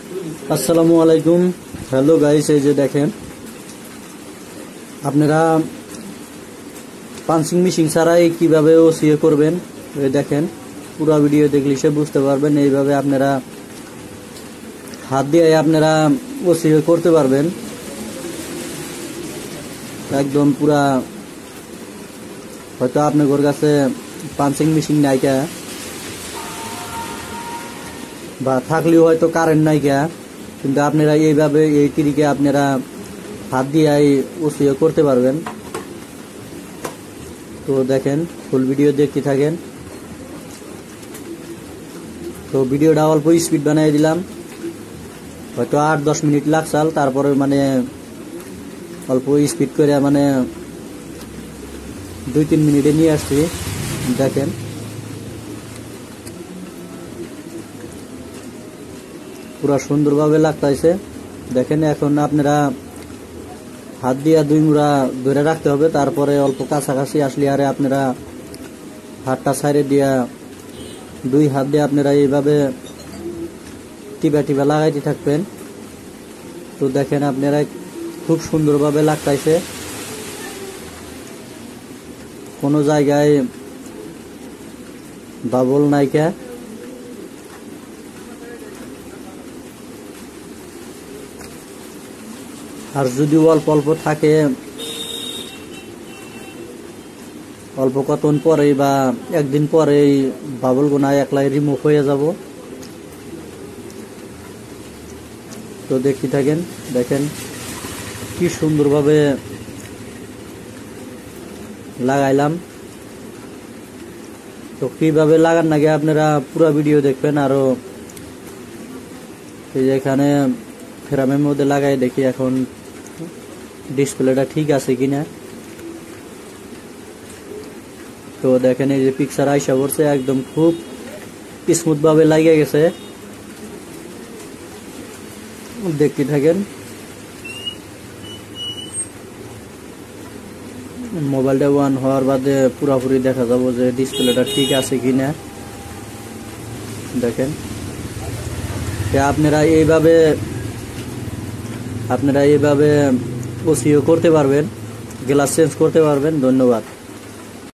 আসসালামু আলাইকুম। Hello guys, এই যে দেখেন আপনারা পাঞ্চিং মেশিন ছাড়াই কিভাবে ওসিএ করবেন। এই দেখেন পুরো ভিডিও দেখলে সে বুঝতে পারবেন। এইভাবে আপনারা হাত দিয়ে আপনারা ওসিএ করতে পারবেন একদম পুরা। হয়তো আপনাদের কাছে পাঞ্চিং মেশিন নাইকা বা থাকলেও হয়তো কারেন্ট নাইকা, কিন্তু আপনারা এইভাবে এই ট্রিকে আপনারা হাত দিয়ে ওসিএ করতে পারবেন। তো দেখেন ফুল ভিডিও দেখতে থাকেন। তো ভিডিওটা অল্প স্পিড বানিয়ে দিলাম, হয়তো 8-10 মিনিট লাগছাল, তারপরে মানে অল্প স্পিড করে মানে 2-3 মিনিটে নিয়ে আসছি। দেখেন পুরা সুন্দরভাবে লাগতেছে। দেখেন এখন আপনারা হাত দিয়া 2 মুড়া ধরে রাখতে হবে, তারপরে অল্প কাছাকাছি আসলে আরে আপনারা হাতটা সাইডে দিয়া 2 হাত দিয়ে আপনারা এইভাবে টিপা টিপা লাগাইতে থাকবেন। তো দেখেন আপনারা খুব সুন্দরভাবে লাগতেছে, কোনো জায়গায় বাবল নাইকা। আর যদি অল্প অল্প থাকে, অল্প কতক্ষণ পরে বা একদিন পরে বাবল গোনা একলাই রিমুভ হয়ে যাব। তো দেখতে থাকেন। দেখেন কি সুন্দরভাবে লাগাইলাম। তো কিভাবে লাগান নাকি আপনারা পুরো ভিডিও দেখবেন। আরো এই যে এখানে ফ্রেমের মধ্যে লাগাই দেখি এখন ডিসপ্লেটা ঠিক আছে কিনা। তো দেখেন এই যে পিকচার আইসা পড়ছে, একদম খুব স্মুথ ভাবে লাগিয়ে গেছে। দেখতে থাকেন। মোবাইলটা অন হওয়ার বাদে পুরোপুরি দেখা যাবো যে ডিসপ্লেটা ঠিক আছে কিনা। দেখেন আপনারা এইভাবে ওসিও করতে পারবেন, গ্লাস চেঞ্জ করতে পারবেন। ধন্যবাদ।